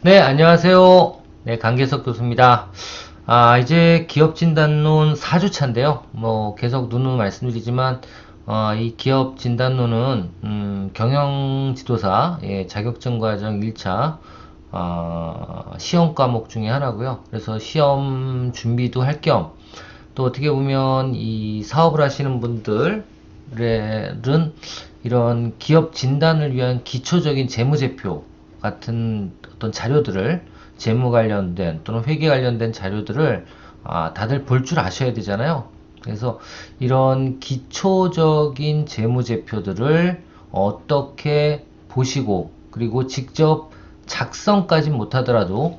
네, 안녕하세요. 네, 강계석 교수입니다. 이제 기업진단론 4주차인데요. 계속 누누 말씀드리지만, 이 기업진단론은, 경영지도사, 자격증 과정 1차, 시험 과목 중에 하나고요. 그래서 시험 준비도 할 겸, 또 어떻게 보면 이 사업을 하시는 분들은 이런 기업 진단을 위한 기초적인 재무제표 같은 어떤 자료들을 재무 관련된 또는 회계 관련된 자료들을 다들 볼 줄 아셔야 되잖아요. 그래서 이런 기초적인 재무제표들을 어떻게 보시고 그리고 직접 작성까지 못하더라도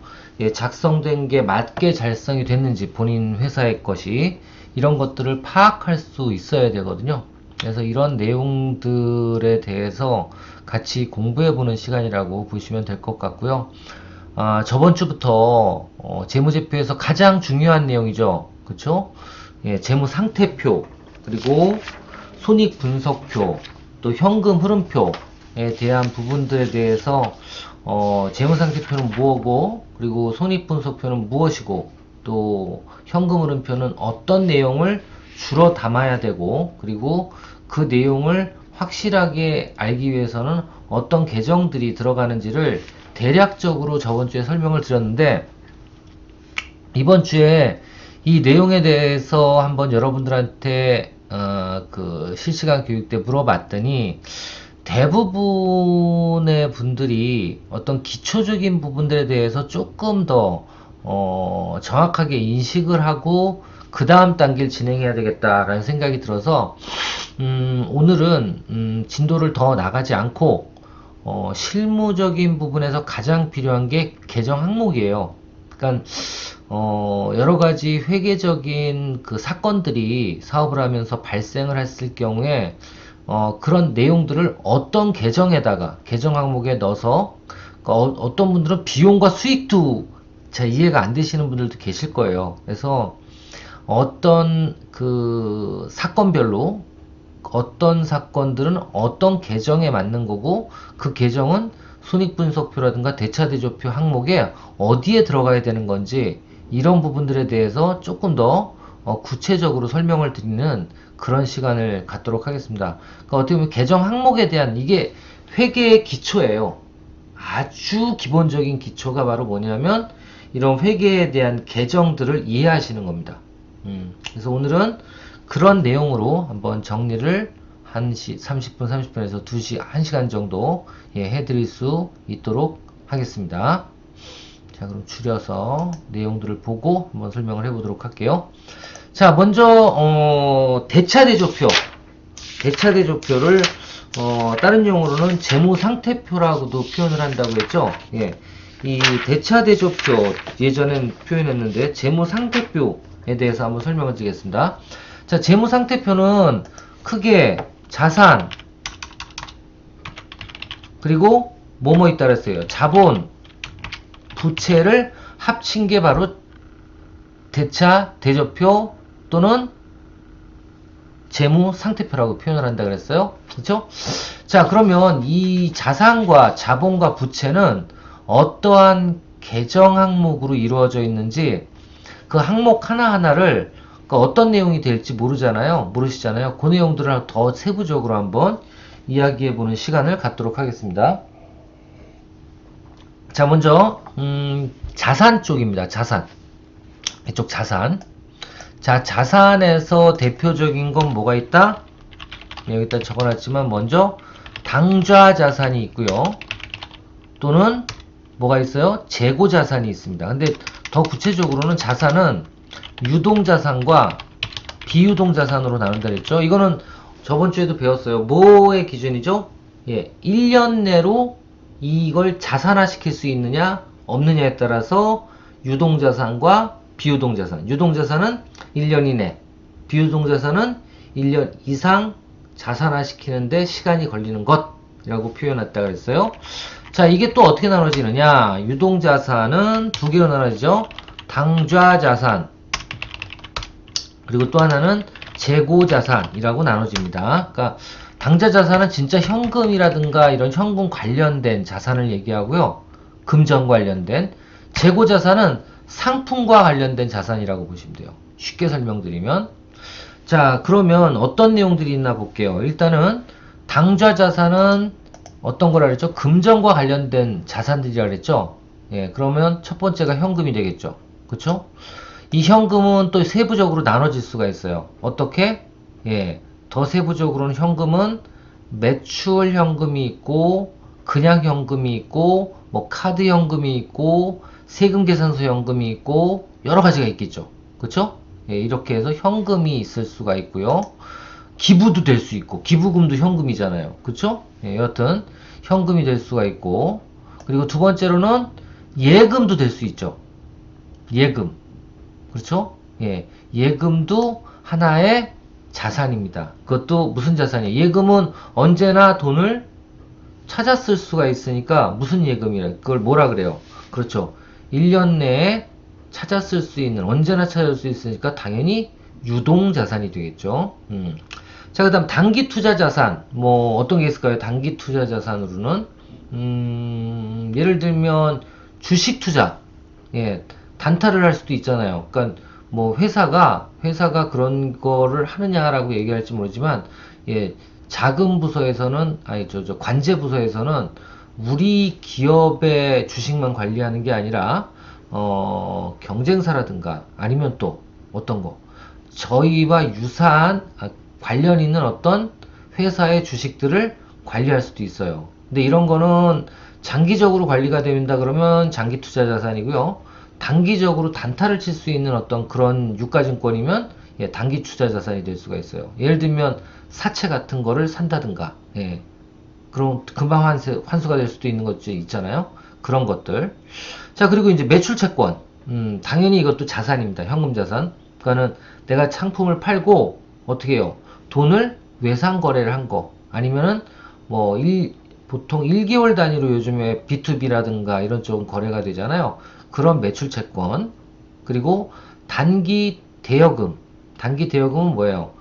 작성된 게 맞게 작성이 됐는지 본인 회사의 것이 이런 것들을 파악할 수 있어야 되거든요. 그래서 이런 내용들에 대해서 같이 공부해 보는 시간이라고 보시면 될 것 같고요. 저번 주부터 재무제표에서 가장 중요한 내용이죠. 그쵸? 재무 상태표, 그리고 손익 분석표, 또 현금 흐름표에 대한 부분들에 대해서 재무 상태표는 무엇고, 그리고 손익 분석표는 무엇이고, 또 현금 흐름표는 어떤 내용을 주로 담아야 되고, 그리고 그 내용을 확실하게 알기 위해서는 어떤 계정들이 들어가는지를 대략적으로 저번 주에 설명을 드렸는데, 이번 주에 이 내용에 대해서 한번 여러분들한테 그 실시간 교육 때 물어봤더니 대부분의 분들이 어떤 기초적인 부분들에 대해서 조금 더 정확하게 인식을 하고 그 다음 단계를 진행해야 되겠다라는 생각이 들어서 오늘은 진도를 더 나가지 않고 실무적인 부분에서 가장 필요한 게 계정 항목이에요. 그러니까 여러 가지 회계적인 그 사건들이 사업을 하면서 발생을 했을 경우에 그런 내용들을 어떤 계정에다가 계정 항목에 넣어서 그러니까 어떤 분들은 비용과 수익도 잘 이해가 안 되시는 분들도 계실 거예요. 그래서 어떤 그 사건별로 어떤 사건들은 어떤 계정에 맞는 거고 그 계정은 손익분석표라든가 대차대조표 항목에 어디에 들어가야 되는 건지 이런 부분들에 대해서 조금 더 구체적으로 설명을 드리는 그런 시간을 갖도록 하겠습니다. 그러니까 어떻게 보면 계정 항목에 대한 이게 회계의 기초예요. 아주 기본적인 기초가 바로 뭐냐면 이런 회계에 대한 계정들을 이해하시는 겁니다. 그래서 오늘은 그런 내용으로 한번 정리를 1시 30분 30분에서 2시 1시간 정도 해드릴 수 있도록 하겠습니다. 자, 그럼 줄여서 내용들을 보고 한번 설명을 해보도록 할게요. 자, 먼저 대차대조표를 다른 용어로는 재무상태표라고도 표현을 한다고 했죠. 이 대차대조표 예전엔 표현했는데 재무상태표에 대해서 한번 설명을 드리겠습니다. 자, 재무상태표는 크게 자산 그리고 뭐뭐 있다 그랬어요. 자본, 부채를 합친 게 바로 대차, 대조표 또는 재무상태표라고 표현을 한다 그랬어요. 그렇죠? 자, 그러면 이 자산과 자본과 부채는 어떠한 계정 항목으로 이루어져 있는지 그 항목 하나하나를 어떤 내용이 될지 모르시잖아요. 그 내용들을 더 세부적으로 한번 이야기해보는 시간을 갖도록 하겠습니다. 자, 먼저 자산 쪽입니다. 자산. 이쪽 자산. 자, 자산에서 대표적인 건 뭐가 있다? 여기다 적어놨지만 먼저 당좌 자산이 있고요. 또는 뭐가 있어요? 재고 자산이 있습니다. 근데 더 구체적으로는 자산은 유동자산과 비유동자산으로 나눈다 그랬죠. 이거는 저번 주에도 배웠어요. 뭐의 기준이죠? 1년 내로 이걸 자산화 시킬 수 있느냐 없느냐에 따라서 유동자산과 비유동자산. 유동자산은 1년 이내, 비유동자산은 1년 이상 자산화 시키는데 시간이 걸리는 것이라고 표현했다 그랬어요. 자, 이게 또 어떻게 나눠지느냐? 유동자산은 두 개로 나눠지죠. 당좌자산 그리고 또 하나는 재고자산이라고 나눠집니다. 그러니까 당좌자산은 진짜 현금이라든가 이런 현금 관련된 자산을 얘기하고요. 금전 관련된. 재고자산은 상품과 관련된 자산이라고 보시면 돼요. 쉽게 설명드리면. 자, 그러면 어떤 내용들이 있나 볼게요. 일단은 당좌자산은 어떤 거라 그랬죠? 금전과 관련된 자산들이라 그랬죠? 예, 그러면 첫 번째가 현금이 되겠죠. 그쵸? 이 현금은 또 세부적으로 나눠질 수가 있어요. 어떻게? 예, 더 세부적으로는 현금은 매출 현금이 있고, 그냥 현금이 있고, 뭐 카드 현금이 있고, 세금 계산서 현금이 있고, 여러 가지가 있겠죠. 그쵸? 예, 이렇게 해서 현금이 있을 수가 있고요. 기부도 될 수 있고, 기부금도 현금이잖아요. 그쵸? 예, 여하튼 현금이 될 수가 있고, 그리고 두 번째로는 예금도 될 수 있죠. 예금. 그렇죠? 예, 예금도 하나의 자산입니다. 그것도 무슨 자산이에요? 예금은 언제나 돈을 찾아 쓸 수가 있으니까 무슨 예금이래? 그걸 뭐라 그래요? 그렇죠. 1년 내에 찾아 쓸 수 있는, 언제나 찾을 수 있으니까 당연히 유동자산이 되겠죠. 자, 그 다음 단기 투자 자산. 뭐 어떤 게 있을까요? 단기 투자 자산으로는 예를 들면 주식 투자. 예, 단타를 할 수도 있잖아요. 그러니까 뭐 회사가 그런 거를 하느냐라고 얘기할지 모르지만, 예, 자금 부서에서는, 아니 저 관제 부서에서는 우리 기업의 주식만 관리하는 게 아니라 경쟁사라든가 아니면 또 어떤 거 저희와 유사한 관련 있는 어떤 회사의 주식들을 관리할 수도 있어요. 근데 이런 거는 장기적으로 관리가 된다 그러면 장기 투자 자산이고요. 단기적으로 단타를 칠 수 있는 어떤 그런 유가증권이면, 예, 단기 투자 자산이 될 수가 있어요. 예를 들면 사채 같은 거를 산다든가, 예, 그럼 금방 환수가 될 수도 있는 것들 있잖아요. 그런 것들. 자, 그리고 이제 매출 채권. 당연히 이것도 자산입니다. 현금 자산. 그러니까는 내가 상품을 팔고 어떻게 해요? 돈을 외상 거래를 한 거. 아니면은 뭐 보통 1개월 단위로 요즘에 B2B라든가 이런 쪽은 거래가 되잖아요. 그런 매출 채권. 그리고 단기 대여금. 단기 대여금은 뭐예요?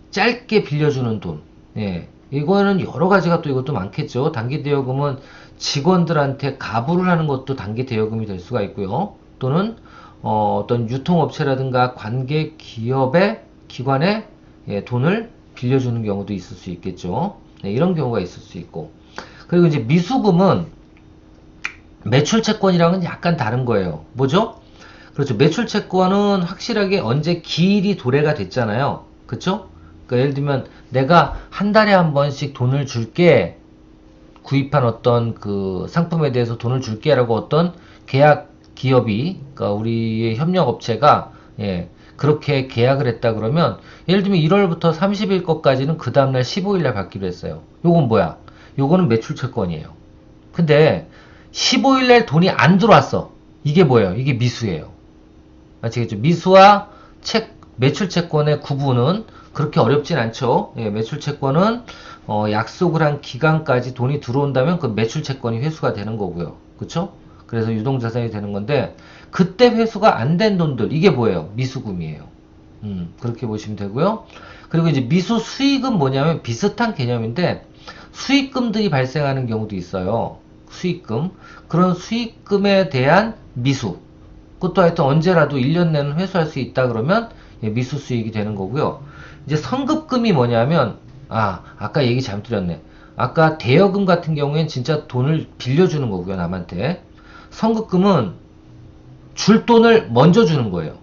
짧게 빌려주는 돈. 예. 이거는 여러 가지가 또 이것도 많겠죠. 단기 대여금은 직원들한테 가부를 하는 것도 단기 대여금이 될 수가 있고요. 또는 어떤 유통업체라든가 관계 기업의 기관에, 예, 돈을 빌려주는 경우도 있을 수 있겠죠. 네, 이런 경우가 있을 수 있고. 그리고 이제 미수금은 매출 채권이랑은 약간 다른 거예요. 뭐죠? 그렇죠. 매출 채권은 확실하게 언제 기일이 도래가 됐잖아요. 그쵸? 그러니까 예를 들면 내가 한 달에 한 번씩 돈을 줄게, 구입한 어떤 그 상품에 대해서 돈을 줄게라고 어떤 계약 기업이, 그러니까 우리의 협력업체가, 예, 그렇게 계약을 했다 그러면, 예를 들면 1월부터 30일 것까지는 그 다음날 15일날 받기로 했어요. 요건 뭐야? 요거는 매출 채권이에요. 근데 15일날 돈이 안 들어왔어. 이게 뭐예요? 이게 미수예요. 아시겠죠? 미수와 매출 채권의 구분은 그렇게 어렵진 않죠. 예, 매출 채권은 약속을 한 기간까지 돈이 들어온다면 그 매출 채권이 회수가 되는 거고요. 그쵸? 그래서 유동자산이 되는 건데, 그때 회수가 안 된 돈들, 이게 뭐예요? 미수금이에요. 그렇게 보시면 되고요. 그리고 이제 미수 수익은 뭐냐면 비슷한 개념인데, 수익금들이 발생하는 경우도 있어요. 수익금. 그런 수익금에 대한 미수. 그것도 하여튼 언제라도 1년 내는 회수할 수 있다 그러면, 예, 미수 수익이 되는 거고요. 이제 선급금이 뭐냐면, 아까 얘기 잘못 드렸네. 아까 대여금 같은 경우엔 진짜 돈을 빌려주는 거고요, 남한테. 선급금은 줄 돈을 먼저 주는 거예요.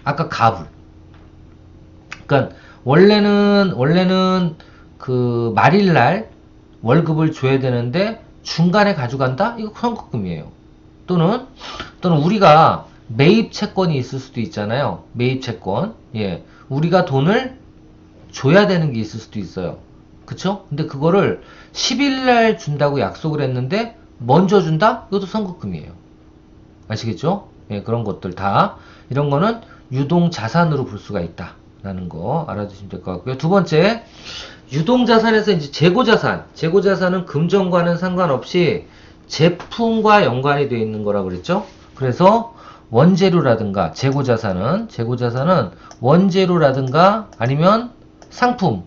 아까 가불. 그러니까 원래는 그 말일날 월급을 줘야 되는데 중간에 가져간다? 이거 선급금이에요. 또는 우리가 매입 채권이 있을 수도 있잖아요. 매입 채권. 예. 우리가 돈을 줘야 되는 게 있을 수도 있어요. 그쵸? 근데 그거를 10일날 준다고 약속을 했는데 먼저 준다? 이것도 선급금이에요. 아시겠죠? 예, 그런 것들 다, 이런 거는 유동자산으로 볼 수가 있다 라는 거 알아두시면 될 것 같고요. 두 번째, 유동자산에서 이제 재고자산. 재고자산은 금전과는 상관없이 제품과 연관이 되어 있는 거라고 그랬죠? 그래서 원재료라든가 재고자산은 원재료라든가 아니면 상품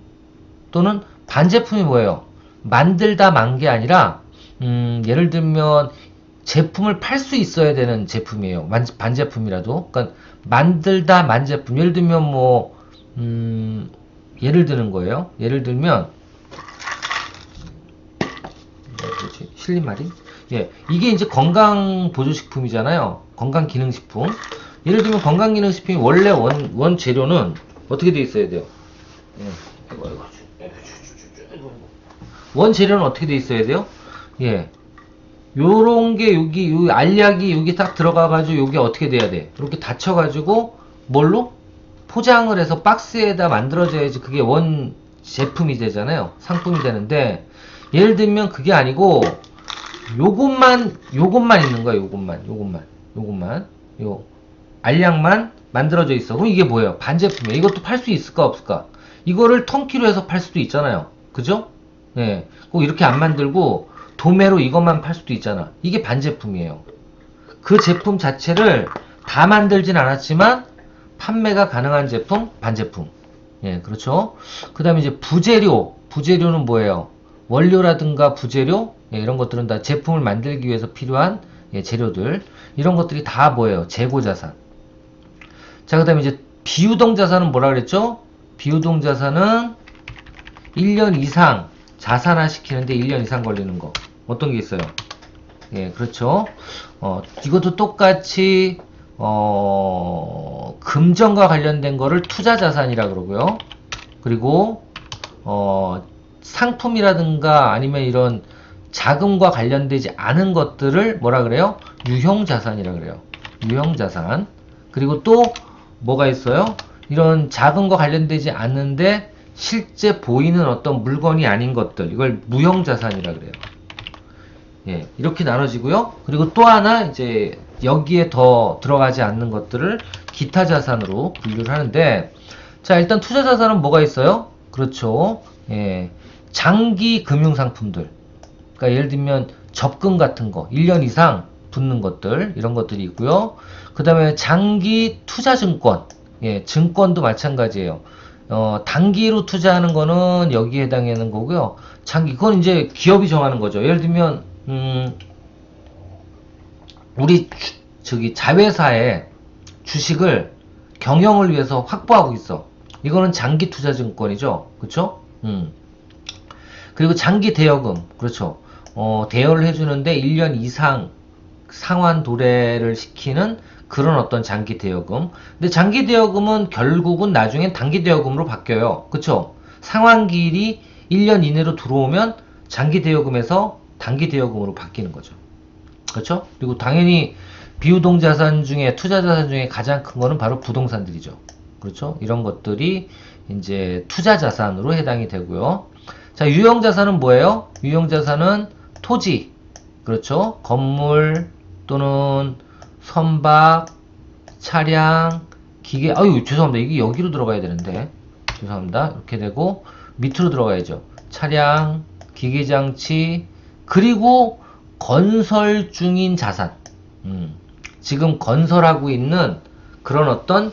또는 반제품이 뭐예요? 만들다 만 게 아니라, 예를 들면 제품을 팔 수 있어야 되는 제품이에요. 반제품이라도. 그러니까 만들다 만제품. 예를 들면 뭐 예를 드는 거예요. 예를 들면 뭐지? 실리마린? 예, 이게 이제 건강보조식품이잖아요. 건강기능식품. 예를 들면 건강기능식품이 원래 원 재료는 어떻게 돼 있어야 돼요? 예. 원 재료는 어떻게 돼 있어야 돼요? 예. 요런 게 여기 요 알약이 여기 딱 들어가가지고 요게 어떻게 돼야 돼? 이렇게 닫혀가지고 뭘로? 포장을 해서 박스에다 만들어져야지 그게 원 제품이 되잖아요. 상품이 되는데 예를 들면 그게 아니고 요것만 있는 거야. 요것만 요 알약만 만들어져 있어. 그럼 이게 뭐예요? 반제품이에요. 이것도 팔 수 있을까 없을까? 이거를 턴키로 해서 팔 수도 있잖아요. 그죠? 예. 꼭 이렇게 안 만들고 도매로 이것만 팔 수도 있잖아. 이게 반제품이에요. 그 제품 자체를 다 만들진 않았지만 판매가 가능한 제품, 반제품. 예, 그렇죠. 그 다음에 이제 부재료. 부재료는 뭐예요? 원료라든가 부재료, 예, 이런 것들은 다 제품을 만들기 위해서 필요한 예, 재료들. 이런 것들이 다 뭐예요? 재고자산. 자, 그 다음에 이제 비유동자산은 뭐라 그랬죠? 비유동자산은 1년 이상 자산화 시키는데 1년 이상 걸리는 거. 어떤 게 있어요? 예, 그렇죠. 이것도 똑같이, 금전과 관련된 거를 투자자산이라 그러고요. 그리고, 상품이라든가 아니면 이런 자금과 관련되지 않은 것들을 뭐라 그래요? 유형자산이라 그래요. 유형자산. 그리고 또 뭐가 있어요? 이런 자금과 관련되지 않는데 실제 보이는 어떤 물건이 아닌 것들, 이걸 무형자산이라 그래요. 예, 이렇게 나눠지고요. 그리고 또 하나 이제 여기에 더 들어가지 않는 것들을 기타 자산으로 분류를 하는데, 자, 일단 투자 자산은 뭐가 있어요? 그렇죠. 예, 장기 금융 상품들. 그러니까 예를 들면 적금 같은 거, 1년 이상 붙는 것들, 이런 것들이 있고요. 그 다음에 장기 투자 증권. 예, 증권도 마찬가지예요. 단기로 투자하는 거는 여기에 해당하는 거고요. 장기, 그건 이제 기업이 정하는 거죠. 예를 들면, 우리 저기 자회사에 주식을 경영을 위해서 확보하고 있어. 이거는 장기 투자 증권이죠. 그쵸? 그리고 장기 대여금. 그렇죠. 대여를 해주는데 1년 이상 상환 도래를 시키는 그런 어떤 장기 대여금. 근데 장기 대여금은 결국은 나중엔 단기 대여금으로 바뀌어요. 그쵸? 상환기일이 1년 이내로 들어오면 장기 대여금에서 단기 대여금으로 바뀌는 거죠. 그렇죠? 그리고 당연히 비유동자산 중에 투자자산 중에 가장 큰 거는 바로 부동산들이죠. 그렇죠? 이런 것들이 이제 투자자산으로 해당이 되고요. 자, 유형자산은 뭐예요? 유형자산은 토지, 그렇죠? 건물 또는 선박, 차량, 기계. 아유, 죄송합니다. 이게 여기로 들어가야 되는데 죄송합니다. 이렇게 되고 밑으로 들어가야죠. 차량, 기계장치, 그리고 건설 중인 자산. 지금 건설하고 있는 그런 어떤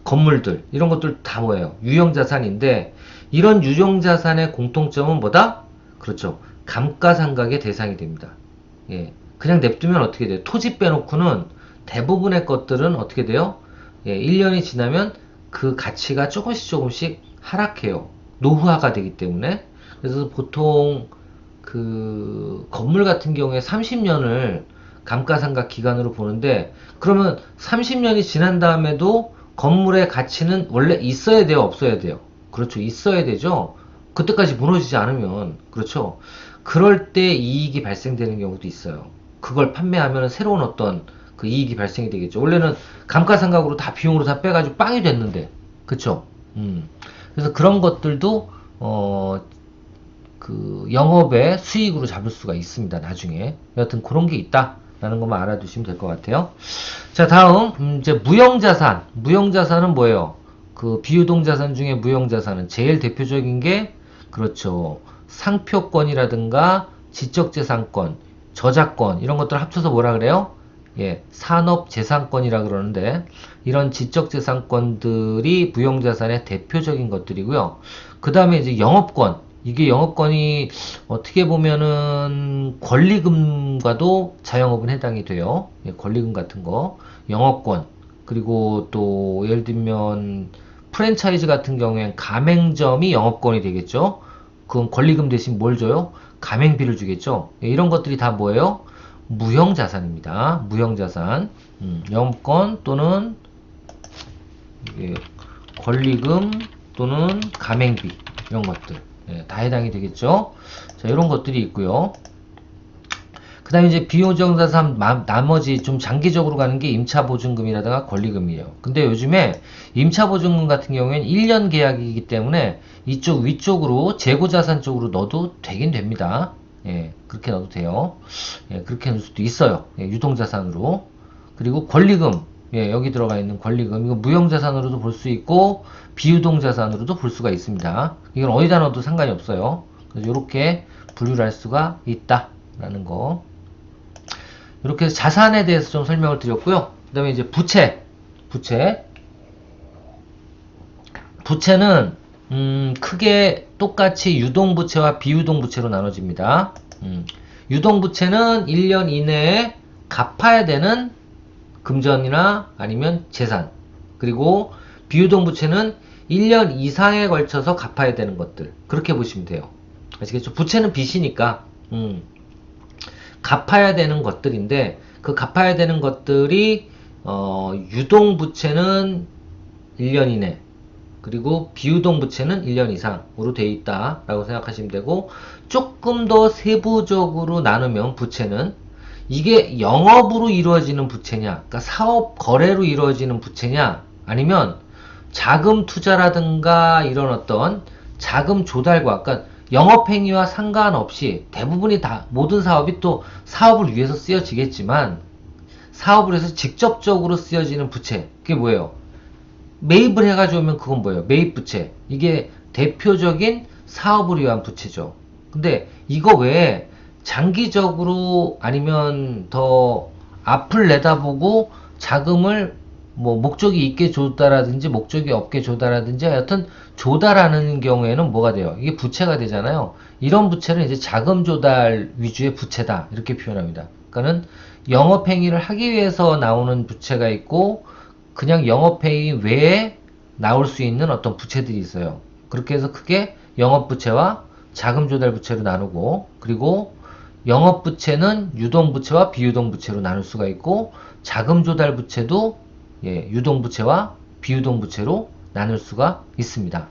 건물들, 이런 것들 다 뭐예요? 유형자산인데, 이런 유형자산의 공통점은 뭐다? 그렇죠. 감가상각의 대상이 됩니다. 예. 그냥 냅두면 어떻게 돼요? 토지 빼놓고는 대부분의 것들은 어떻게 돼요? 예, 1년이 지나면 그 가치가 조금씩 하락해요. 노후화가 되기 때문에. 그래서 보통 그 건물 같은 경우에 30년을 감가상각 기간으로 보는데, 그러면 30년이 지난 다음에도 건물의 가치는 원래 있어야 돼요, 없어야 돼요? 그렇죠. 있어야 되죠. 그때까지 무너지지 않으면. 그렇죠. 그럴 때 이익이 발생되는 경우도 있어요. 그걸 판매하면 새로운 어떤 그 이익이 발생이 되겠죠. 원래는 감가상각으로 다 비용으로 다 빼가지고 빵이 됐는데. 그쵸. 그래서 그런 것들도 그 영업의 수익으로 잡을 수가 있습니다. 나중에. 여하튼 그런 게 있다라는 것만 알아두시면 될 것 같아요. 자, 다음 이제 무형자산. 무형자산은 뭐예요? 그 비유동자산 중에 무형자산은 제일 대표적인 게 그렇죠. 상표권이라든가 지적재산권, 저작권 이런 것들 합쳐서 뭐라 그래요? 예, 산업재산권이라 그러는데, 이런 지적재산권들이 무형자산의 대표적인 것들이고요. 그 다음에 이제 영업권. 이게 영업권이 어떻게 보면은 권리금과도 자영업은 해당이 돼요. 예, 권리금 같은 거, 영업권, 그리고 또 예를 들면 프랜차이즈 같은 경우엔 가맹점이 영업권이 되겠죠. 그럼 권리금 대신 뭘 줘요? 가맹비를 주겠죠. 예, 이런 것들이 다 뭐예요? 무형자산입니다. 무형자산. 영업권 또는 예, 권리금 또는 가맹비 이런 것들 예, 다 해당이 되겠죠. 자, 이런 것들이 있고요. 그 다음에 이제 비용정자산 나머지 좀 장기적으로 가는 게 임차보증금이라든가 권리금이에요. 근데 요즘에 임차보증금 같은 경우에는 1년 계약이기 때문에 이쪽 위쪽으로 재고자산 쪽으로 넣어도 되긴 됩니다. 예, 그렇게 넣어도 돼요. 예, 그렇게 넣을 수도 있어요. 예, 유동자산으로. 그리고 권리금, 예, 여기 들어가 있는 권리금, 이거 무형자산으로도 볼 수 있고, 비유동자산으로도 볼 수가 있습니다. 이건 어디다 넣어도 상관이 없어요. 그래서 이렇게 분류를 할 수가 있다라는 거. 이렇게 해서 자산에 대해서 좀 설명을 드렸고요. 그 다음에 이제 부채는 크게 똑같이 유동부채와 비유동부채로 나눠집니다. 유동부채는 1년 이내에 갚아야 되는 금전이나 아니면 재산, 그리고 비유동부채는 1년 이상에 걸쳐서 갚아야 되는 것들, 그렇게 보시면 돼요. 아시겠죠? 부채는 빚이니까 갚아야 되는 것들인데, 그 갚아야 되는 것들이 유동부채는 1년 이내, 그리고 비유동부채는 1년 이상으로 되어 있다라고 생각하시면 되고, 조금 더 세부적으로 나누면 부채는 이게 영업으로 이루어지는 부채냐, 그러니까 사업 거래로 이루어지는 부채냐, 아니면 자금 투자라든가 이런 어떤 자금 조달과, 그러니까 영업행위와 상관없이 대부분이 다, 모든 사업이 또 사업을 위해서 쓰여지겠지만, 사업을 해서 직접적으로 쓰여지는 부채, 그게 뭐예요? 매입을 해가지고 오면 그건 뭐예요? 매입부채. 이게 대표적인 사업을 위한 부채죠. 근데 이거 외에 장기적으로 아니면 더 앞을 내다보고 자금을 뭐 목적이 있게 조달하든지 목적이 없게 조달하든지 하여튼 조달하는 경우에는 뭐가 돼요? 이게 부채가 되잖아요. 이런 부채는 이제 자금 조달 위주의 부채다, 이렇게 표현합니다. 그러니까는 영업행위를 하기 위해서 나오는 부채가 있고, 그냥 영업행위 외에 나올 수 있는 어떤 부채들이 있어요. 그렇게 해서 크게 영업부채와 자금조달부채로 나누고, 그리고 영업부채는 유동부채와 비유동부채로 나눌 수가 있고, 자금조달부채도 예, 유동부채와 비유동부채로 나눌 수가 있습니다.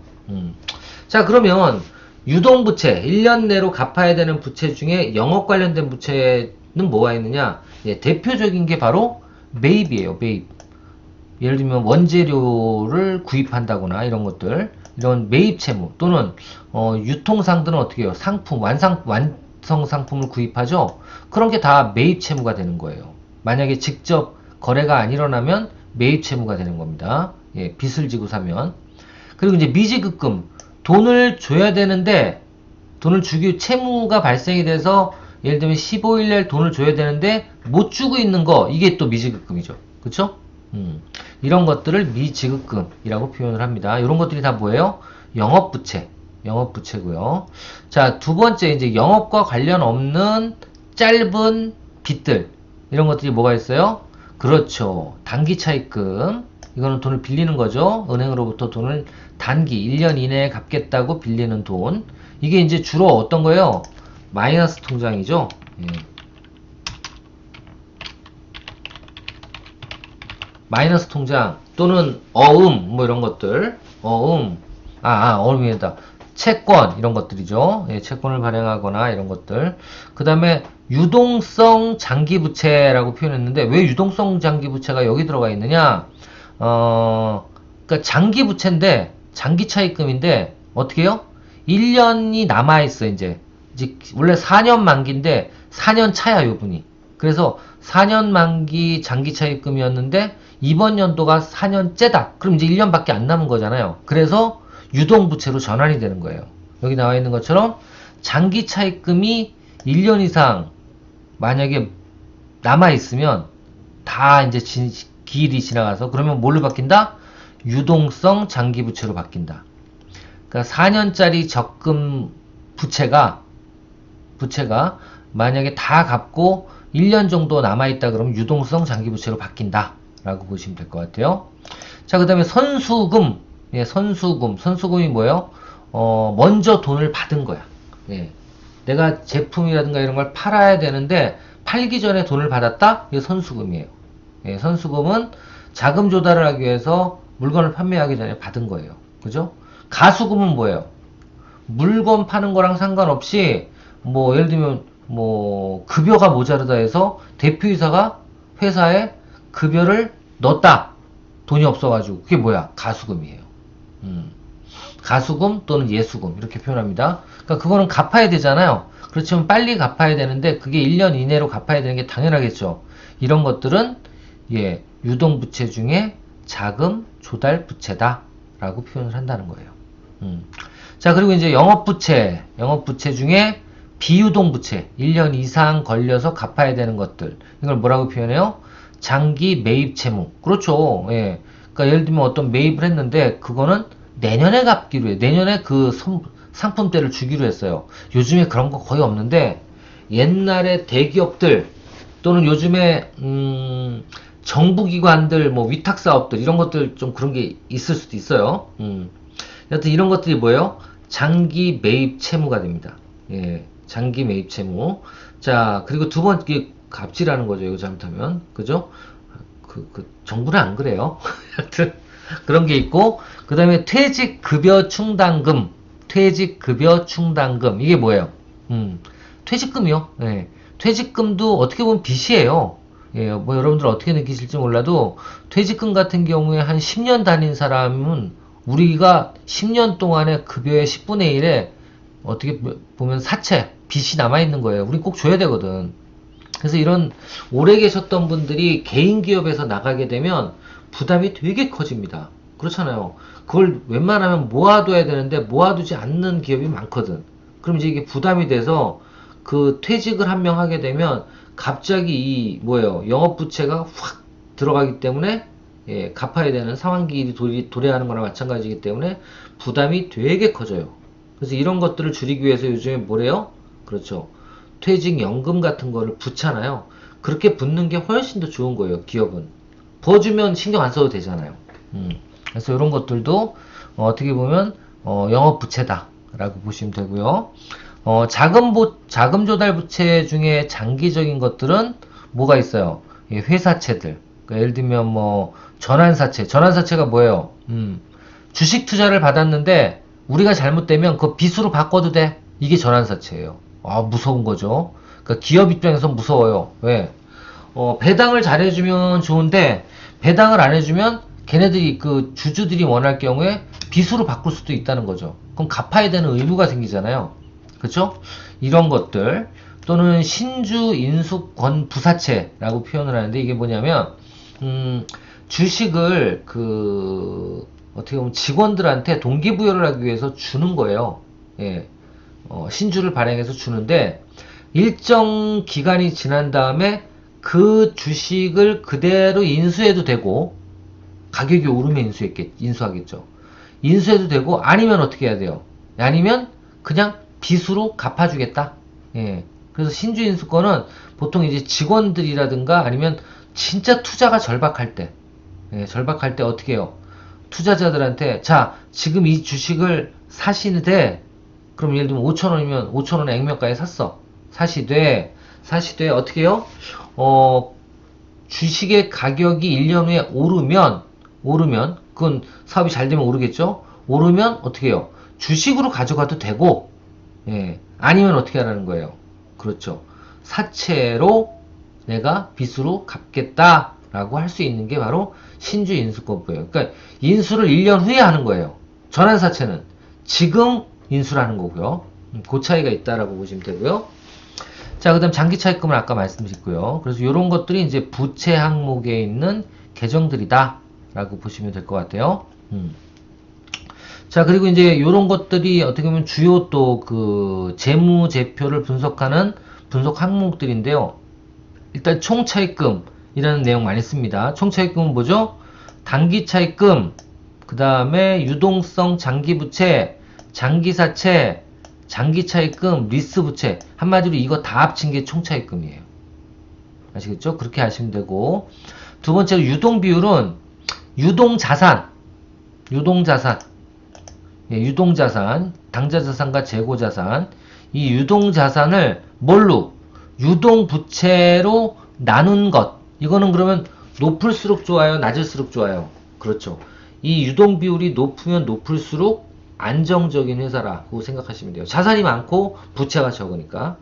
자, 그러면 유동부채, 1년 내로 갚아야 되는 부채 중에 영업 관련된 부채는 뭐가 있느냐? 예, 대표적인 게 바로 매입이에요. 매입. 예를 들면 원재료를 구입한다거나 이런 것들, 이런 매입 채무, 또는 유통상들은 어떻게 해요? 상품, 완성 상품을 구입하죠. 그런 게 다 매입 채무가 되는 거예요. 만약에 직접 거래가 안 일어나면 매입 채무가 되는 겁니다. 예, 빚을 지고 사면. 그리고 이제 미지급금, 돈을 줘야 되는데 돈을 주기 채무가 발생이 돼서 예를 들면 15일 날 돈을 줘야 되는데 못 주고 있는 거, 이게 또 미지급금이죠. 그쵸? 이런 것들을 미지급금이라고 표현을 합니다. 이런 것들이 다 뭐예요? 영업부채, 영업부채고요. 자, 두 번째, 이제 영업과 관련 없는 짧은 빚들, 이런 것들이 뭐가 있어요? 그렇죠, 단기 차입금. 이거는 돈을 빌리는 거죠. 은행으로부터 돈을 단기 1년 이내에 갚겠다고 빌리는 돈. 이게 이제 주로 어떤 거예요? 마이너스 통장이죠. 예. 마이너스 통장 또는 뭐 이런 것들, 어음이다. 채권, 이런 것들이죠. 예, 채권을 발행하거나 이런 것들. 그 다음에 유동성 장기부채라고 표현했는데, 왜 유동성 장기부채가 여기 들어가 있느냐? 그러니까 장기부채인데, 장기차입금인데, 어떻게 해요? 1년이 남아있어, 이제. 원래 4년 만기인데, 4년 차야, 요분이. 그래서 4년 만기 장기차입금이었는데, 이번 연도가 4년째다. 그럼 이제 1년밖에 안 남은 거잖아요. 그래서 유동부채로 전환이 되는 거예요. 여기 나와 있는 것처럼 장기 차입금이 1년 이상 만약에 남아 있으면 다 이제 기일이 지나가서, 그러면 뭘로 바뀐다? 유동성 장기부채로 바뀐다. 그러니까 4년짜리 적금 부채가 만약에 다 갚고 1년 정도 남아있다 그러면 유동성 장기부채로 바뀐다 라고 보시면 될 것 같아요. 자, 그 다음에 선수금. 예, 선수금이 뭐예요? 먼저 돈을 받은 거야. 예. 내가 제품이라든가 이런 걸 팔아야 되는데 팔기 전에 돈을 받았다? 이게 선수금이에요. 예, 선수금은 자금 조달을 하기 위해서 물건을 판매하기 전에 받은 거예요. 그죠? 가수금은 뭐예요? 물건 파는 거랑 상관없이 뭐 예를 들면 뭐 급여가 모자르다 해서 대표이사가 회사에 급여를 넣었다. 돈이 없어가지고 그게 뭐야? 가수금이에요. 가수금 또는 예수금 이렇게 표현합니다. 그러니까 그거는 갚아야 되잖아요. 그렇지만 빨리 갚아야 되는데 그게 1년 이내로 갚아야 되는 게 당연하겠죠. 이런 것들은 예, 유동부채 중에 자금 조달 부채다 라고 표현을 한다는 거예요. 자, 그리고 이제 영업부채 중에 비유동부채 1년 이상 걸려서 갚아야 되는 것들 이걸 뭐라고 표현해요? 장기 매입 채무. 그렇죠. 예. 그러니까 예를 들면 어떤 매입을 했는데 그거는 내년에 갚기로 해. 내년에 그 상품대를 주기로 했어요. 요즘에 그런 거 거의 없는데 옛날에 대기업들 또는 요즘에 정부기관들 뭐 위탁사업들 이런 것들 좀 그런 게 있을 수도 있어요. 여튼 이런 것들이 뭐예요? 장기 매입 채무가 됩니다. 예, 장기 매입 채무. 자, 그리고 두 번째 갑질하는 거죠. 이거 잘못하면. 그죠? 정부는 안 그래요. 여튼 그런 게 있고, 그 다음에 퇴직급여 충당금. 이게 뭐예요? 퇴직금이요. 예. 퇴직금도 어떻게 보면 빚이에요. 예, 뭐 여러분들 어떻게 느끼실지 몰라도 퇴직금 같은 경우에 한 10년 다닌 사람은 우리가 10년 동안의 급여의 10분의 1에 어떻게 보면 사채, 빚이 남아있는 거예요. 우리 꼭 줘야 되거든. 그래서 이런 오래 계셨던 분들이 개인 기업에서 나가게 되면 부담이 되게 커집니다. 그렇잖아요. 그걸 웬만하면 모아둬야 되는데 모아두지 않는 기업이 많거든. 그럼 이제 이게 부담이 돼서 그 퇴직을 한 명 하게 되면 갑자기 이 영업부채가 확 들어가기 때문에 예, 갚아야 되는 상환기일이 도래하는 거나 마찬가지이기 때문에 부담이 되게 커져요. 그래서 이런 것들을 줄이기 위해서 요즘에 뭐래요? 그렇죠. 퇴직연금 같은 거를 붙잖아요. 그렇게 붙는 게 훨씬 더 좋은 거예요. 기업은. 부어주면 신경 안 써도 되잖아요. 그래서 이런 것들도 어떻게 보면 영업부채다 라고 보시면 되고요. 자금 조달 부채 중에 장기적인 것들은 뭐가 있어요? 예, 회사채들. 그러니까 예를 들면 뭐 전환사채가 뭐예요? 주식 투자를 받았는데 우리가 잘못되면 그 빚으로 바꿔도 돼. 이게 전환사채예요. 아, 무서운 거죠. 그러니까 기업 입장에서 무서워요. 왜? 배당을 잘해주면 좋은데 배당을 안 해주면 걔네들이 그 주주들이 원할 경우에 빚으로 바꿀 수도 있다는 거죠. 그럼 갚아야 되는 의무가 생기잖아요. 그쵸? 이런 것들 또는 신주 인수권 부사채라고 표현을 하는데 이게 뭐냐면 주식을 어떻게 보면 직원들한테 동기부여를 하기 위해서 주는 거예요. 예. 신주를 발행해서 주는데 일정 기간이 지난 다음에 그 주식을 그대로 인수해도 되고 가격이 오르면 인수하겠죠. 인수해도 되고 아니면 어떻게 해야 돼요? 아니면 그냥 빚으로 갚아주겠다. 예. 그래서 신주 인수권은 보통 이제 직원들이라든가 아니면 진짜 투자가 절박할 때, 예, 절박할 때 어떻게 해요? 투자자들한테 자 지금 이 주식을 사시는데 그럼 예를 들면 5,000원이면 5,000원에 액면가에 샀어. 사시되 어떻게 해요? 주식의 가격이 1년 후에 오르면 그건 사업이 잘 되면 오르겠죠? 오르면 어떻게 해요? 주식으로 가져가도 되고 예, 아니면 어떻게 하라는 거예요? 그렇죠. 사채로 내가 빚으로 갚겠다라고 할 수 있는 게 바로 신주 인수권부예요. 그러니까 인수를 1년 후에 하는 거예요. 전환사채는 지금 인수라는 거고요. 그 차이가 있다라고 보시면 되고요. 자, 그 다음 장기차입금은 아까 말씀드렸고요. 그래서 이런 것들이 이제 부채 항목에 있는 계정들이다 라고 보시면 될 것 같아요. 자, 그리고 이제 이런 것들이 어떻게 보면 주요 또 그 재무제표를 분석하는 분석 항목들인데요. 일단 총차입금이라는 내용 많이 씁니다. 총차입금은 뭐죠? 단기차입금, 그 다음에 유동성 장기부채, 장기사채, 장기 차입금, 리스 부채. 한마디로 이거 다 합친 게 총 차입금이에요. 아시겠죠? 그렇게 하시면 되고. 두 번째로 유동 비율은 유동자산. 유동자산. 예, 유동자산. 당좌자산과 재고자산. 이 유동자산을 뭘로? 유동부채로 나눈 것. 이거는 그러면 높을수록 좋아요? 낮을수록 좋아요? 그렇죠. 이 유동 비율이 높으면 높을수록 안정적인 회사라고 생각하시면 돼요. 자산이 많고 부채가 적으니까.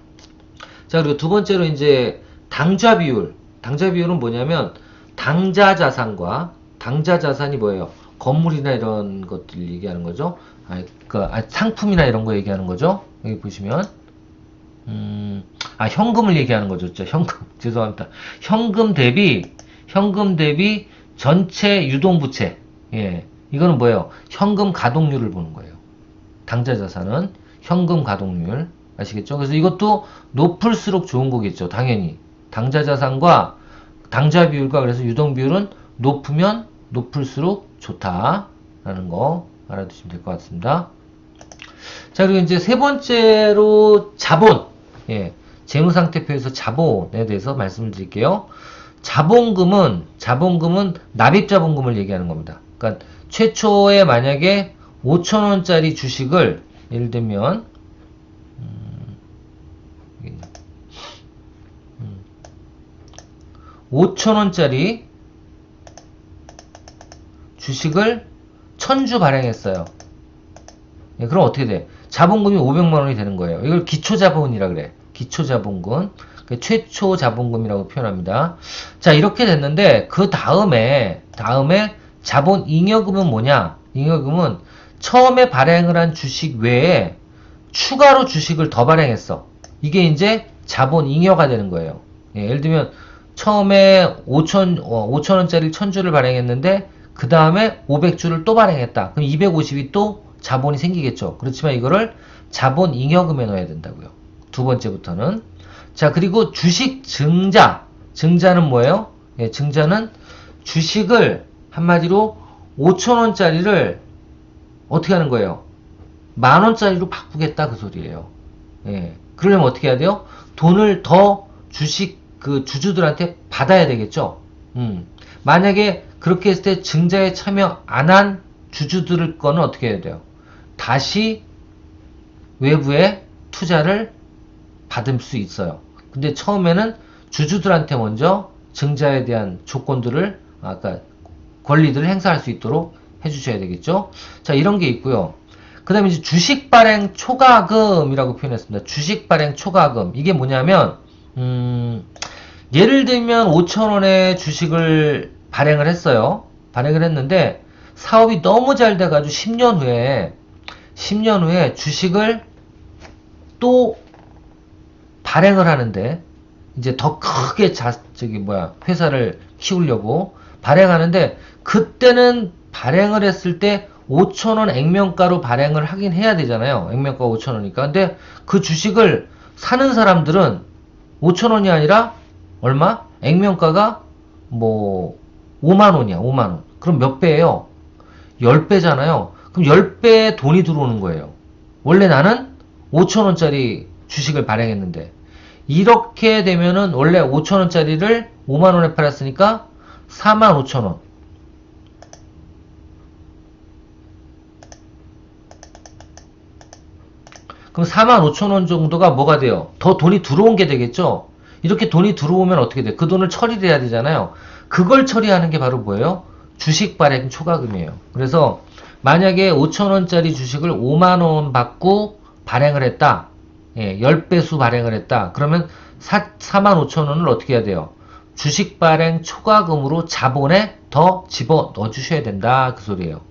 자, 그리고 두 번째로 이제 당좌 비율. 당좌 비율은 뭐냐면 당좌 자산이 뭐예요? 건물이나 이런 것들 얘기하는 거죠. 상품이나 이런 거 얘기하는 거죠. 여기 보시면 현금을 얘기하는 거죠. 진짜 현금. 죄송합니다. 현금 대비 전체 유동부채. 예. 이거는 뭐예요? 현금 가동률을 보는 거예요. 당좌 자산은 현금 가동률. 아시겠죠? 그래서 이것도 높을수록 좋은 거겠죠. 당연히. 당좌 자산과 당좌 비율과 그래서 유동 비율은 높으면 높을수록 좋다라는 거 알아두시면 될 것 같습니다. 자, 그리고 이제 세 번째로 자본. 예. 재무상태표에서 자본에 대해서 말씀을 드릴게요. 자본금은 납입자본금을 얘기하는 겁니다. 그러니까 최초에 만약에 5,000원짜리 주식을 예를 들면 5,000원짜리 주식을 1,000주 발행했어요. 예, 그럼 어떻게 돼? 자본금이 500만원이 되는 거예요. 이걸 기초자본이라 그래. 기초자본금. 최초 자본금이라고 표현합니다. 자, 이렇게 됐는데 그 다음에 자본 잉여금은 뭐냐? 잉여금은 처음에 발행을 한 주식 외에 추가로 주식을 더 발행했어. 이게 이제 자본 잉여가 되는 거예요. 예, 예를 들면 처음에 5,000원짜리 1,000주를 발행했는데 그 다음에 500주를 또 발행했다. 그럼 250이 또 자본이 생기겠죠. 그렇지만 이거를 자본 잉여금에 넣어야 된다고요. 두 번째부터는. 자, 그리고 주식 증자. 증자는 뭐예요? 예, 증자는 주식을 한마디로 5,000원짜리를 어떻게 하는 거예요? 10,000원짜리로 바꾸겠다 그 소리예요. 예. 그러려면 어떻게 해야 돼요? 돈을 더 주식 그 주주들한테 받아야 되겠죠. 만약에 그렇게 했을 때 증자에 참여 안 한 주주들 거는 어떻게 해야 돼요? 다시 외부에 투자를 받을 수 있어요. 근데 처음에는 주주들한테 먼저 증자에 대한 조건들을 권리들을 행사할 수 있도록 해주셔야 되겠죠. 자, 이런 게 있고요. 그 다음에 이제 주식 발행 초과금이라고 표현했습니다. 주식 발행 초과금. 이게 뭐냐면 예를 들면 5,000원의 주식을 발행을 했어요. 발행을 했는데 사업이 너무 잘 돼가지고 10년 후에 주식을 또 발행을 하는데 이제 더 크게 회사를 키우려고 발행하는데 그때는 발행을 했을 때 5,000원 액면가로 발행을 하긴 해야 되잖아요. 액면가 5,000원이니까. 근데 그 주식을 사는 사람들은 5,000원이 아니라 얼마? 액면가가 뭐 5만원이야. 5만원. 그럼 몇 배예요? 10배잖아요. 그럼 10배의 돈이 들어오는 거예요. 원래 나는 5,000원짜리 주식을 발행했는데 이렇게 되면은 원래 5,000원짜리를 5만원에 팔았으니까 45,000원. 그럼 45,000원 정도가 뭐가 돼요? 더 돈이 들어온 게 되겠죠? 이렇게 돈이 들어오면 어떻게 돼? 그 돈을 처리를 해야 되잖아요. 그걸 처리하는 게 바로 뭐예요? 주식 발행 초과금이에요. 그래서 만약에 5,000원짜리 주식을 5만원 받고 발행을 했다. 예, 10배수 발행을 했다. 그러면 45,000원을 어떻게 해야 돼요? 주식 발행 초과금으로 자본에 더 집어 넣어주셔야 된다. 그 소리예요.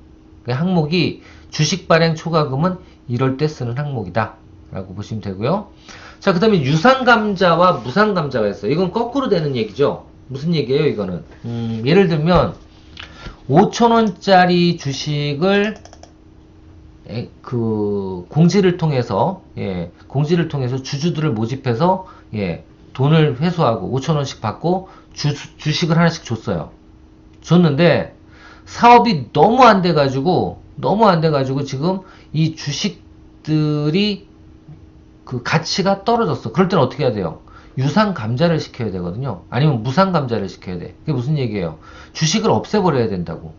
그 항목이 주식 발행 초과금은 이럴 때 쓰는 항목이다. 라고 보시면 되고요. 자, 그 다음에 유상감자와 무상감자가 있어요. 이건 거꾸로 되는 얘기죠. 무슨 얘기예요, 이거는? 예를 들면 5,000원짜리 주식을 공지를 통해서 주주들을 모집해서 돈을 회수하고 5,000원씩 받고 주식을 하나씩 줬어요. 줬는데 사업이 너무 안 돼가지고 지금 이 주식들이 그 가치가 떨어졌어. 그럴 때는 어떻게 해야 돼요? 유상 감자를 시켜야 되거든요. 아니면 무상 감자를 시켜야 돼. 그게 무슨 얘기예요? 주식을 없애버려야 된다고.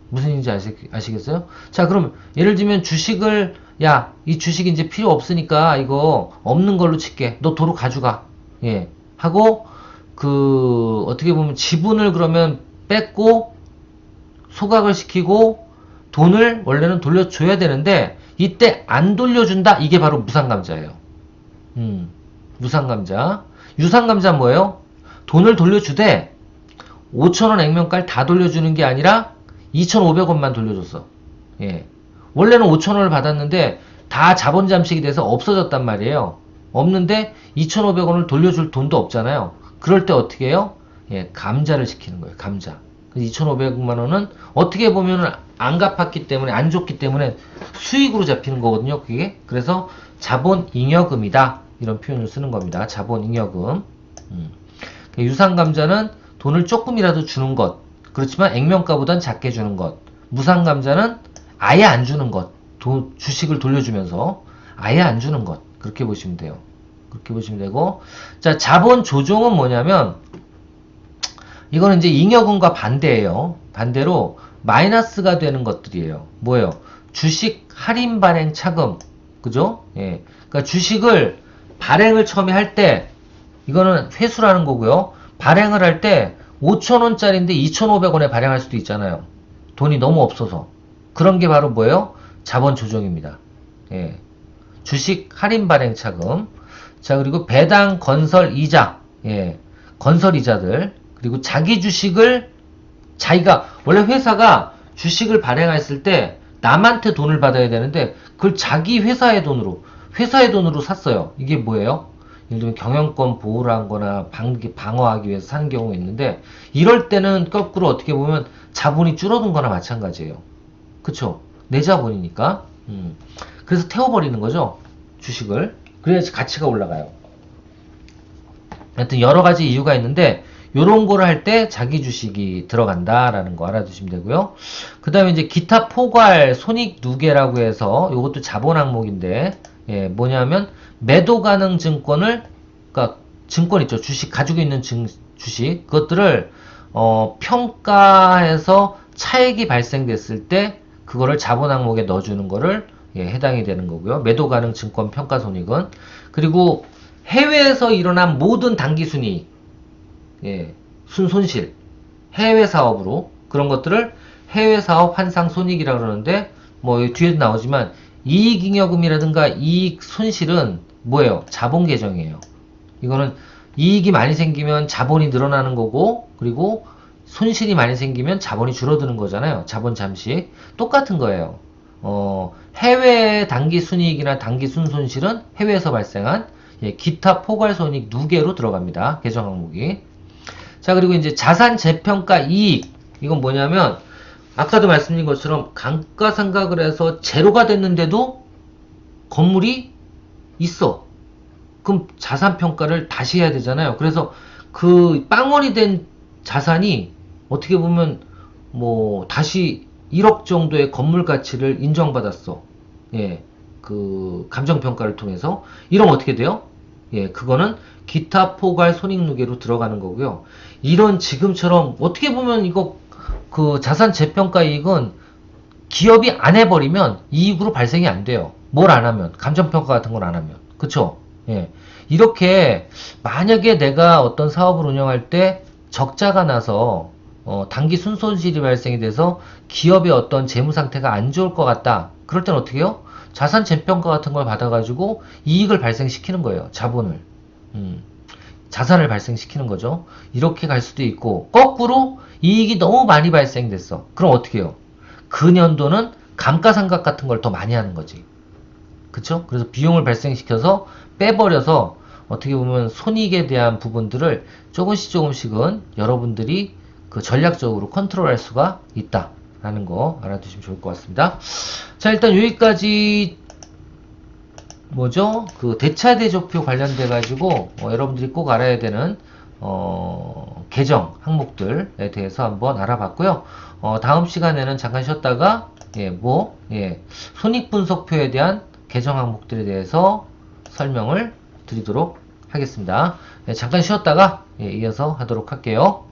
무슨 얘기인지 아시겠어요? 자, 그럼 예를 들면 주식을, 야, 이 주식 이제 필요 없으니까 이거 없는 걸로 칠게. 너 도로 가져가. 예. 하고 어떻게 보면 지분을 그러면 뺏고 소각을 시키고 돈을 원래는 돌려줘야 되는데 이때 안 돌려준다. 이게 바로 무상감자예요. 무상감자. 유상감자는 뭐예요? 돈을 돌려주되 5,000원 액면가를 다 돌려주는 게 아니라 2,500원만 돌려줬어. 예. 원래는 5,000원을 받았는데 다 자본 잠식이 돼서 없어졌단 말이에요. 없는데 2,500원을 돌려줄 돈도 없잖아요. 그럴 때 어떻게 해요? 예, 감자를 시키는 거예요. 감자. 2,500만 원은 어떻게 보면은 안 갚았기 때문에, 안 줬기 때문에 수익으로 잡히는 거거든요. 그게. 그래서 자본 잉여금이다. 이런 표현을 쓰는 겁니다. 자본 잉여금. 유상감자는 돈을 조금이라도 주는 것. 그렇지만 액면가보단 작게 주는 것. 무상감자는 아예 안 주는 것. 주식을 돌려주면서 아예 안 주는 것. 그렇게 보시면 돼요. 그렇게 보시면 되고. 자, 자본 조정은 뭐냐면, 이거는 이제 잉여금과 반대예요. 반대로 마이너스가 되는 것들이에요. 뭐예요? 주식 할인 발행 차금. 그죠? 예. 그러니까 주식을 발행을 처음에 할 때, 이거는 회수라는 거고요. 발행을 할 때 5,000원짜리인데 2,500원에 발행할 수도 있잖아요. 돈이 너무 없어서. 그런 게 바로 뭐예요? 자본 조정입니다. 예. 주식 할인 발행 차금. 자, 그리고 배당 건설 이자. 예. 건설 이자들. 그리고 자기 주식을 자기가 원래 회사가 주식을 발행했을 때 남한테 돈을 받아야 되는데 그걸 자기 회사의 돈으로 샀어요. 이게 뭐예요? 예를 들면 경영권 보호를 한 거나 방어하기 위해서 사는 경우가 있는데 이럴 때는 거꾸로 어떻게 보면 자본이 줄어든 거나 마찬가지예요. 그쵸? 내 자본이니까. 그래서 태워버리는 거죠. 주식을. 그래야지 가치가 올라가요. 하여튼 여러 가지 이유가 있는데 요런 거를 할 때 자기 주식이 들어간다라는 거 알아두시면 되고요. 그 다음에 이제 기타 포괄 손익 누계라고 해서 요것도 자본 항목인데 예, 뭐냐면 매도 가능 증권을 그러니까 증권 있죠. 주식 가지고 있는 주식 그것들을 평가해서 차익이 발생됐을 때 그거를 자본 항목에 넣어주는 거를 예, 해당이 되는 거고요. 매도 가능 증권 평가 손익은 그리고 해외에서 일어난 모든 단기 순이익 예, 손실, 해외 사업으로 그런 것들을 해외 사업 환상 손익이라고 그러는데 뭐 뒤에도 나오지만 이익잉여금이라든가 이익 손실은 뭐예요? 자본 계정이에요. 이거는 이익이 많이 생기면 자본이 늘어나는 거고 그리고 손실이 많이 생기면 자본이 줄어드는 거잖아요. 자본 잠식 똑같은 거예요. 해외 단기 순이익이나 단기 순손실은 해외에서 발생한 예, 기타 포괄 손익 누계로 들어갑니다. 계정 항목이. 자, 그리고 이제 자산 재평가 이익. 이건 뭐냐면, 아까도 말씀드린 것처럼 감가상각을 해서 제로가 됐는데도 건물이 있어. 그럼 자산평가를 다시 해야 되잖아요. 그래서 그 빵원이 된 자산이 어떻게 보면 뭐 다시 1억 정도의 건물 가치를 인정받았어. 예. 그 감정평가를 통해서. 이러면 어떻게 돼요? 예, 그거는 기타 포괄 손익 누계로 들어가는 거고요. 이런 지금처럼 어떻게 보면 이거 그 자산 재평가 이익은 기업이 안 해버리면 이익으로 발생이 안 돼요. 뭘 안 하면 감정평가 같은 걸 안 하면 그쵸? 예, 이렇게 만약에 내가 어떤 사업을 운영할 때 적자가 나서 단기 순손실이 발생이 돼서 기업의 어떤 재무 상태가 안 좋을 것 같다. 그럴 땐 어떻게 해요? 자산 재평가 같은 걸 받아가지고 이익을 발생시키는 거예요. 자본을. 자산을 발생시키는 거죠. 이렇게 갈 수도 있고 거꾸로 이익이 너무 많이 발생됐어. 그럼 어떻게 해요? 그 년도는 감가상각 같은 걸 더 많이 하는 거지. 그쵸? 그래서 비용을 발생시켜서 빼버려서 어떻게 보면 손익에 대한 부분들을 조금씩은 여러분들이 그 전략적으로 컨트롤할 수가 있다. 라는 거 알아두시면 좋을 것 같습니다. 자, 일단 여기까지 뭐죠? 그 대차대조표 관련돼 가지고 여러분들이 꼭 알아야 되는 계정 항목들에 대해서 한번 알아봤고요. 다음 시간에는 잠깐 쉬었다가 손익분석표에 대한 계정 항목들에 대해서 설명을 드리도록 하겠습니다. 네, 잠깐 쉬었다가 이어서 하도록 할게요.